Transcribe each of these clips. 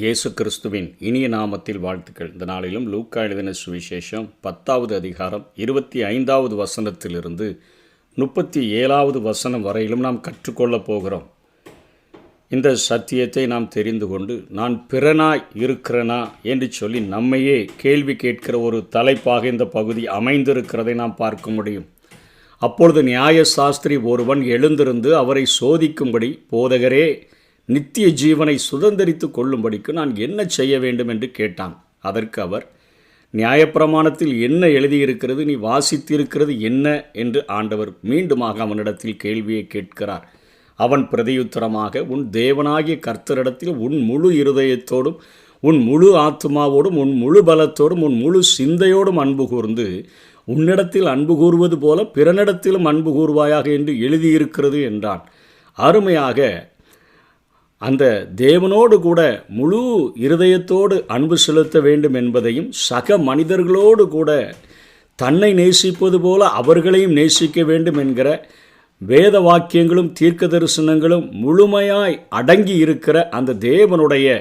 இயேசு கிறிஸ்துவின் இனிய நாமத்தில் வாழ்த்துக்கள். இந்த நாளிலும் லூக்கா எழுதின சுவிசேஷம் 10வது அதிகாரம் 25வது வசனத்திலிருந்து 37வது வசனம் வரையிலும் நாம் கற்றுக்கொள்ளப் போகிறோம். இந்த சத்தியத்தை நாம் தெரிந்து கொண்டு நான் பிறனாய் இருக்கிறனா என்று சொல்லி நம்மையே கேள்வி கேட்கிற ஒரு தலைப்பாக இந்த பகுதி அமைந்திருக்கிறதை நாம் பார்க்க முடியும். அப்பொழுது நியாய சாஸ்திரி ஒருவன் எழுந்திருந்து அவரை சோதிக்கும்படி, போதகரே, நித்திய ஜீவனை சுதந்தரித்து கொள்ளும்படிக்கு நான் என்ன செய்ய வேண்டும் என்று கேட்டான். அதற்கு அவர், நியாயப்பிரமாணத்தில் என்ன எழுதியிருக்கிறது, நீ வாசித்திருக்கிறது என்ன என்று ஆண்டவர் மீண்டுமாக அவனிடத்தில் கேள்வியை கேட்கிறார். அவன் பிரதியுத்தரமாக, உன் தேவனாகிய கர்த்தரிடத்தில் உன் முழு இருதயத்தோடும் உன் முழு ஆத்துமாவோடும் உன் முழு பலத்தோடும் உன் முழு சிந்தையோடும் அன்பு கூர்ந்து உன்னிடத்தில் அன்பு கூறுவது போல பிறனிடத்திலும் அன்பு கூறுவாயாக என்று எழுதியிருக்கிறது என்றான். அருமையாக அந்த தேவனோடு கூட முழு இருதயத்தோடு அன்பு செலுத்த வேண்டும் என்பதையும், சக மனிதர்களோடு கூட தன்னை நேசிப்பது போல அவர்களையும் நேசிக்க வேண்டும் என்கிற வேத வாக்கியங்களும் தீர்க்க தரிசனங்களும் முழுமையாய் அடங்கி இருக்கிற அந்த தேவனுடைய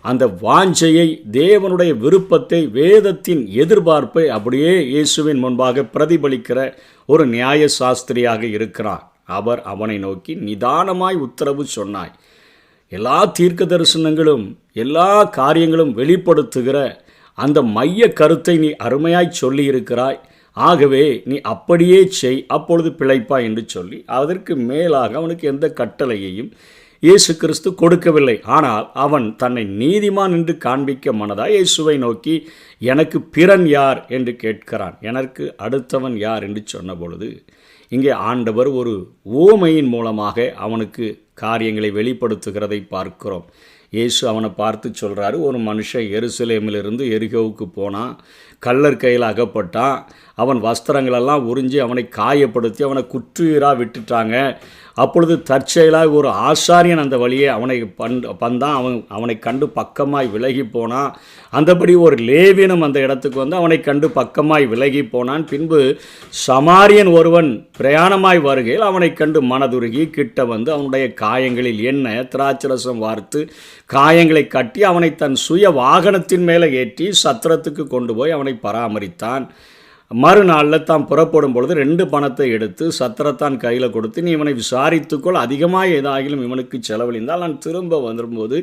அந்த வாஞ்சையை, தேவனுடைய விருப்பத்தை, வேதத்தின் எதிர்பார்ப்பை அப்படியே இயேசுவின் முன்பாக பிரதிபலிக்கிற ஒரு நியாய சாஸ்திரியாக இருக்கிறார். அவர் அவனை நோக்கி, நிதானமாய் உத்தரவு சொன்னாய். எல்லா தீர்க்க தரிசனங்களும் எல்லா காரியங்களும் வெளிப்படுத்துகிற அந்த மைய கருத்தை நீ அருமையாய் சொல்லியிருக்கிறாய். ஆகவே நீ அப்படியே செய், அப்பொழுது பிழைப்பாய் என்று சொல்லி அதற்கு மேலாக அவனுக்கு எந்த கட்டளையையும் இயேசு கிறிஸ்து கொடுக்கவில்லை. ஆனால் அவன் தன்னை நீதிமான் என்று காண்பிக்க மனதாய் இயேசுவை நோக்கி, எனக்கு பிறன் யார் என்று கேட்கிறான். எனக்கு அடுத்தவன் யார் என்று சொன்ன பொழுது இங்கே ஆண்டவர் ஒரு உவமையின் மூலமாக அவனுக்கு காரியங்களை வெளிப்படுத்துகிறதை பார்க்கிறோம். இயேசு அவனை பார்த்து சொல்கிறாரு, ஒரு மனுஷன் எருசலேமிலிருந்து எரிகோவுக்கு போனான், கள்ளர் கையில் அகப்பட்டான். அவன் வஸ்திரங்களெல்லாம் உறிஞ்சி அவனை காயப்படுத்தி அவனை குற்றுயிராக விட்டுட்டாங்க. அப்பொழுது தற்செயலாக ஒரு ஆசாரியன் அந்த வழியே அவனை பந்தான். அவனை கண்டு பக்கமாய் விலகி போனான். அந்தபடி ஒரு லேவியனும் அந்த இடத்துக்கு வந்து அவனை கண்டு பக்கமாய் விலகி போனான். பின்பு சமாரியன் ஒருவன் பிரயாணமாய் வருகையில் அவனை கண்டு மனதுருகி கிட்ட வந்து அவனுடைய காயங்களில் எண்ணெய் திராட்சரசம் வார்த்து காயங்களை கட்டி அவனை தன் சுய வாகனத்தின் மேலே ஏற்றி சத்திரத்துக்கு கொண்டு போய் அவனை பராமரித்தான். மறுநாளில் தான் புறப்படும் பொழுது 2 பணத்தை எடுத்து சத்திரத்தான் கையில் கொடுத்து, நீ இவனை விசாரித்துக்கொள், அதிகமாக ஏதாகிலும் இவனுக்கு செலவழிந்தால் நான் திரும்ப வரும்போது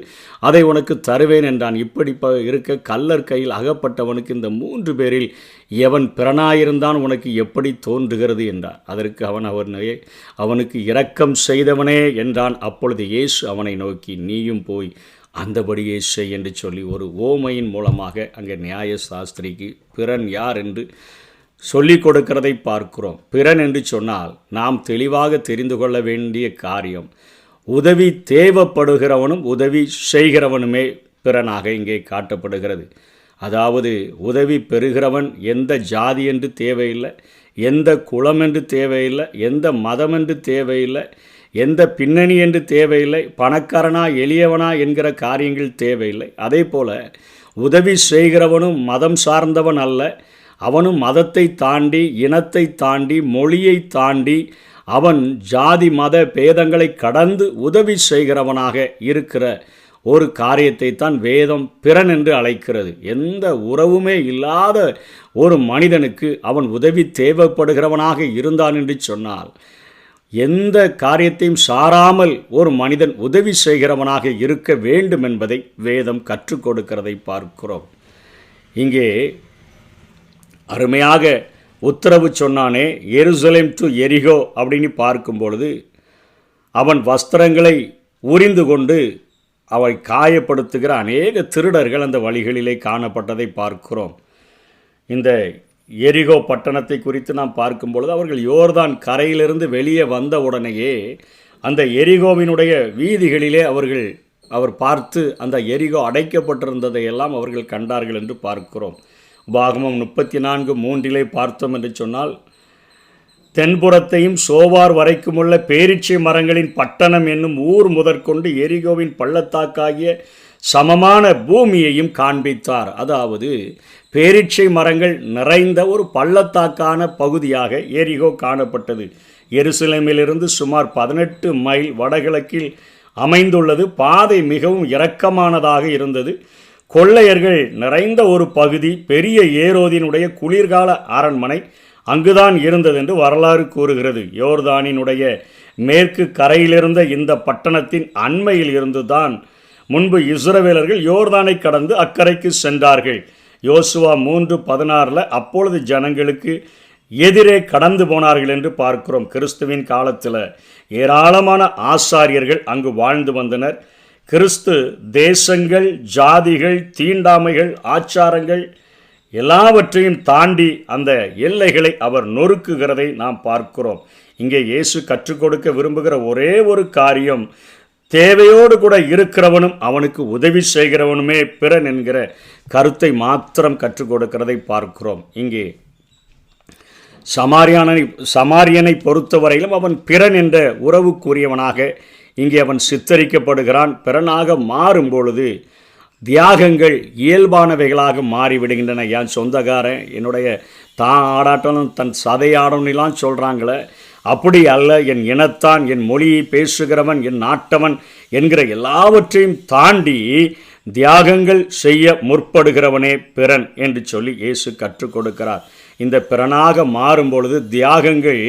அதை உனக்கு தருவேன் என்றான். இப்படி இருக்க கள்ளர் கையில் அகப்பட்டவனுக்கு இந்த 3 பேரில் எவன் பிறனாயிருந்தான் உனக்கு எப்படி தோன்றுகிறது என்றார். அதற்கு அவனுக்கு இரக்கம் செய்தவனே என்றான். அப்பொழுது இயேசு அவனை நோக்கி, நீயும் போய் அந்தபடியே செய் என்று சொல்லி ஒரு ஓமையின் மூலமாக அங்கே நியாய சாஸ்திரிக்கு பிறன் யார் என்று சொல்லிக் கொடுக்கிறதை பார்க்கிறோம். பிறன் என்று சொன்னால் நாம் தெளிவாக தெரிந்து கொள்ள வேண்டிய காரியம், உதவி தேவைப்படுகிறவனும் உதவி செய்கிறவனுமே பிறனாக இங்கே காட்டப்படுகிறது. அதாவது உதவி பெறுகிறவன் எந்த ஜாதி என்று தேவையில்லை, எந்த குலம் என்று தேவையில்லை, எந்த மதம் என்று தேவையில்லை, எந்த பின்னணி என்று தேவையில்லை, பணக்காரனா எளியவனா என்கிற காரியங்கள் தேவையில்லை. அதே போல் உதவி செய்கிறவனும் மதம் சார்ந்தவன் அல்ல, அவனும் மதத்தை தாண்டி, இனத்தை தாண்டி, மொழியை தாண்டி, அவன் ஜாதி மத பேதங்களை கடந்து உதவி செய்கிறவனாக இருக்கிற ஒரு காரியத்தை தான் வேதம் பிறன் என்று அழைக்கிறது. எந்த உறவுமே இல்லாத ஒரு மனிதனுக்கு அவன் உதவி தேவைப்படுகிறவனாக இருந்தான் என்று சொன்னால், எந்த காரியத்தையும் சாராமல் ஒரு மனிதன் உதவி செய்கிறவனாக இருக்க வேண்டும் என்பதை வேதம் கற்றுக் கொடுக்கிறதை பார்க்கிறோம். இங்கே அருமையாக உத்தரவு சொன்னானே, எருசலேம் டு எரிகோ அப்படின்னு பார்க்கும் பொழுது அவன் வஸ்திரங்களை உரிந்து கொண்டு அவனை காயப்படுத்துகிற அநேக திருடர்கள் அந்த வழிகளிலே காணப்பட்டதை பார்க்கிறோம். இந்த எரிகோ பட்டணத்தை குறித்து நாம் பார்க்கும் பொழுது அவர்கள் யோர்தான் கரையிலிருந்து வெளியே வந்த உடனேயே அந்த எரிகோவினுடைய வீதிகளிலே அவர் பார்த்து அந்த எரிகோ அடைக்கப்பட்டிருந்ததை எல்லாம் அவர்கள் கண்டார்கள் என்று பார்க்கிறோம். உபாகமம் 34:3 பார்த்தோம் என்று சொன்னால், தென்புறத்தையும் சோவார் வரைக்குமுள்ள பேரீச்சை மரங்களின் பட்டணம் என்னும் ஊர் முதற்கொண்டு எரிகோவின் பள்ளத்தாக்காகிய சமமான பூமியையும் காண்பித்தார். அதாவது பேரீச்சை மரங்கள் நிறைந்த ஒரு பள்ளத்தாக்கான பகுதியாக எரிகோ காணப்பட்டது. எருசலேமிலிருந்து சுமார் 18 மைல் வடகிழக்கில் அமைந்துள்ளது. பாதை மிகவும் இரக்கமானதாக இருந்தது. கொள்ளையர்கள் நிறைந்த ஒரு பகுதி, பெரிய ஏரோதினுடைய குளிர்கால அரண்மனை அங்குதான் இருந்தது என்று வரலாறு கூறுகிறது. யோர்தானினுடைய மேற்கு கரையிலிருந்த இந்த பட்டணத்தின் அண்மையில் இருந்துதான் முன்பு இஸ்ரவேலர்கள் யோர்தானை கடந்து அக்கறைக்கு சென்றார்கள். யோசுவா 3:16 அப்பொழுது ஜனங்களுக்கு எதிரே கடந்து போனார்கள் என்று பார்க்கிறோம். கிறிஸ்துவின் காலத்தில் ஏராளமான ஆசாரியர்கள் அங்கு வாழ்ந்து வந்தனர். கிறிஸ்து தேசங்கள், ஜாதிகள், தீண்டாமைகள், ஆச்சாரங்கள் எல்லாவற்றையும் தாண்டி அந்த எல்லைகளை அவர் நொறுக்குகிறதை நாம் பார்க்கிறோம். இங்கே இயேசு கற்றுக் கொடுக்க விரும்புகிற ஒரே ஒரு காரியம், தேவையோடு கூட இருக்கிறவனும் அவனுக்கு உதவி செய்கிறவனுமே பிறன் என்கிற கருத்தை மாத்திரம் கற்றுக் கொடுக்கிறதை பார்க்கிறோம். இங்கே சமாரியனை பொறுத்தவரையிலும் அவன் பிறன் என்ற உறவுக்குரியவனாக இங்கே அவன் சித்தரிக்கப்படுகிறான். பிறனாக மாறும் பொழுது தியாகங்கள் இயல்பானவைகளாக மாறிவிடுகின்றன. என் சொந்தக்காரன் என்னுடைய தான் ஆடாட்டணும், தன் சதையாடலாம் சொல்கிறாங்களே, அப்படி அல்ல. என் இனத்தான், என் மொழியை பேசுகிறவன், என் நாட்டவன் என்கிற எல்லாவற்றையும் தாண்டி தியாகங்கள் செய்ய முற்படுகிறவனே பிறன் என்று சொல்லி இயேசு கற்றுக் கொடுக்கிறார். இந்த பிறனாக மாறும் பொழுது தியாகங்கள்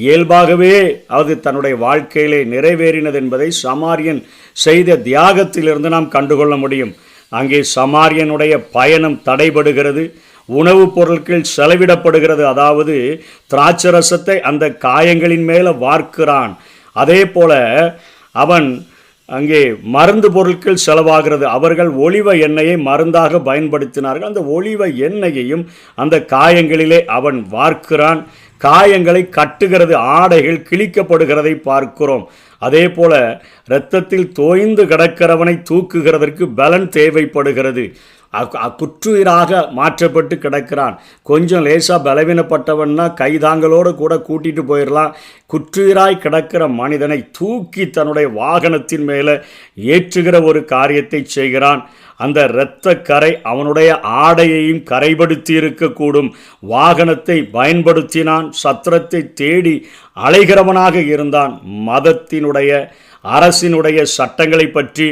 இயல்பாகவே அது தன்னுடைய வாழ்க்கையிலே நிறைவேறினது என்பதை சமாரியன் செய்த தியாகத்திலிருந்து நாம் கண்டுகொள்ள முடியும். அங்கே சமாரியனுடைய பயணம் தடைபடுகிறது. உணவுப் பொருட்கள் செலவிடப்படுகிறது. அதாவது திராட்சரசத்தை அந்த காயங்களின் மேலே வார்க்கிறான். அதே போல அவன் அங்கே மருந்து பொருட்கள் செலவாகிறது. அவர்கள் ஒலிவ எண்ணெயை மருந்தாக பயன்படுத்தினார்கள். அந்த ஒலிவ எண்ணெயையும் அந்த காயங்களிலே அவன் வார்க்கிறான். காயங்களை கட்டுகிறது, ஆடைகள் கிழிக்கப்படுகிறதை பார்க்கிறோம். அதே போல இரத்தத்தில் தோய்ந்து கிடக்கிறவனை தூக்குகிறதற்கு பலன் தேவைப்படுகிறது. குற்றுயிராக மாற்றப்பட்டு கிடக்கிறான். கொஞ்சம் லேசாக பலவீனப்பட்டவன்னா கைதாங்களோடு கூட கூட்டிகிட்டு போயிடலாம். குற்றுயிராய் கிடக்கிற மனிதனை தூக்கி தன்னுடைய வாகனத்தின் மேலே ஏற்றுகிற ஒரு காரியத்தை செய்கிறான். அந்த இரத்த கரை அவனுடைய ஆடையையும் கரைப்படுத்தி இருக்கக்கூடும். வாகனத்தை பயன்படுத்தினான். சத்திரத்தை தேடி அலைகிறவனாக இருந்தான். மதத்தினுடைய, அரசினுடைய சட்டங்களை பற்றி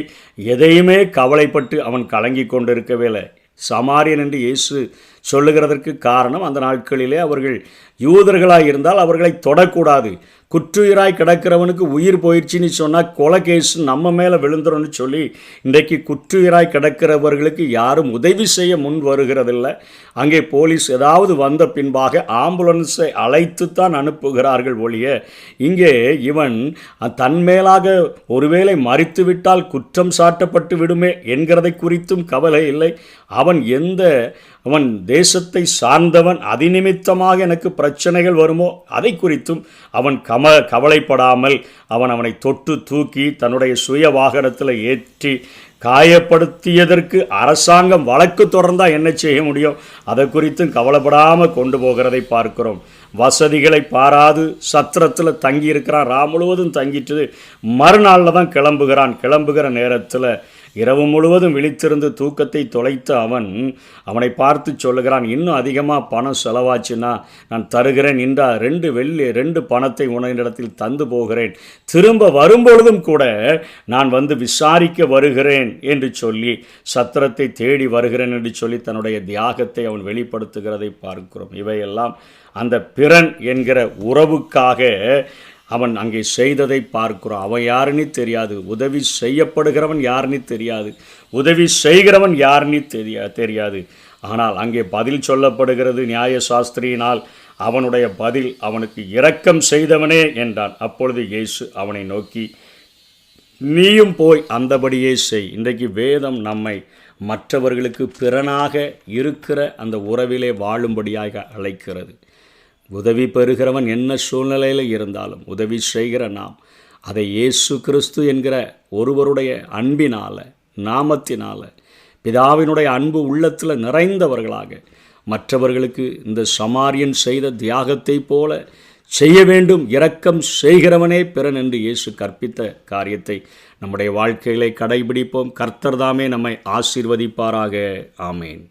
எதையுமே கவலைப்பட்டு அவன் கலங்கி கொண்டிருக்கவே இல்லை. சமாரியன் என்று இயேசு சொல்லுகிறதற்கு காரணம், அந்த நாட்களிலே அவர்கள் யூதர்களாக இருந்தால் அவர்களை தொடக்கூடாது. குற்றுயிராய் கிடக்கிறவனுக்கு உயிர் போயிடுச்சின்னு சொன்னால் கொலை கேஸ் நம்ம மேலே விழுந்துரும்னு சொல்லி இன்றைக்கு குற்றுயிராய் கிடக்கிறவர்களுக்கு யாரும் உதவி செய்ய முன் வருகிறதில்லை. அங்கே போலீஸ் ஏதாவது வந்த பின்பாக ஆம்புலன்ஸை அழைத்துத்தான் அனுப்புகிறார்கள் ஒழிய, இங்கே இவன் தன் மேலாக ஒருவேளை மறித்துவிட்டால் குற்றம் சாட்டப்பட்டு விடுமே என்கிறதை குறித்தும் கவலை இல்லை. அவன் தேசத்தை சார்ந்தவன், அதிநிமித்தமாக எனக்கு பிரச்சனைகள் வருமோ அதை குறித்தும் அவன் கவலைப்படாமல் அவனை தொட்டு தூக்கி தன்னுடைய சுய வாகனத்தில் ஏற்றி காயப்படுத்தியதற்கு அரசாங்கம் வழக்கு தொடர்ந்தால் என்ன செய்ய முடியும், அதை குறித்தும் கவலைப்படாமல் கொண்டு போகிறதை பார்க்கிறோம். வசதிகளை பாராது சத்திரத்தில் தங்கியிருக்கிறான். முழுவதும் தங்கிட்டு மறுநாளில் தான் கிளம்புகிற நேரத்தில் இரவு முழுவதும் விழித்திருந்து தூக்கத்தை தொலைத்த அவனை பார்த்து சொல்லுகிறான், இன்னும் அதிகமாக பணம் செலவாச்சுன்னா நான் தருகிறேன் என்றா 2 வெள்ளி 2 பணத்தை உன்னிடத்தில் தந்து போகிறேன், திரும்ப வரும்பொழுதும் கூட நான் வந்து விசாரிக்க வருகிறேன் என்று சொல்லி, சத்திரத்தை தேடி வருகிறேன் என்று சொல்லி தன்னுடைய தியாகத்தை அவன் வெளிப்படுத்துகிறதை பார்க்கிறோம். இவையெல்லாம் அந்த பிறன் என்கிற உறவுக்காக அவன் அங்கே செய்ததை பார்க்கிறோம். அவன் யாருன்னு தெரியாது, உதவி செய்யப்படுகிறவன் யாருன்னு தெரியாது, உதவி செய்கிறவன் யாருன்னு தெரியாது. ஆனால் அங்கே பதில் சொல்லப்படுகிறது நியாயசாஸ்திரியினால். அவனுடைய பதில், அவனுக்கு இரக்கம் செய்தவனே என்றான். அப்பொழுது இயேசு அவனை நோக்கி, நீயும் போய் அந்தபடியே செய். இன்றைக்கு வேதம் நம்மை மற்றவர்களுக்கு பிறனாக இருக்கிற அந்த உறவிலே வாழும்படியாக அழைக்கிறது. உதவி பெறுகிறவன் என்ன சூழ்நிலையில் இருந்தாலும் உதவி செய்கிற நாம் அதை இயேசு கிறிஸ்து என்கிற ஒருவருடைய அன்பினால், நாமத்தினால், பிதாவினுடைய அன்பு உள்ளத்தில் நிறைந்தவர்களாக மற்றவர்களுக்கு இந்த சமாரியன் செய்த தியாகத்தை போல செய்ய வேண்டும். இரக்கம் செய்கிறவனே பிறன் என்று இயேசு கற்பித்த காரியத்தை நம்முடைய வாழ்க்கையிலே கடைபிடிப்போம். கர்த்தர் தாமே நம்மை ஆசீர்வதிப்பாராக. ஆமேன்.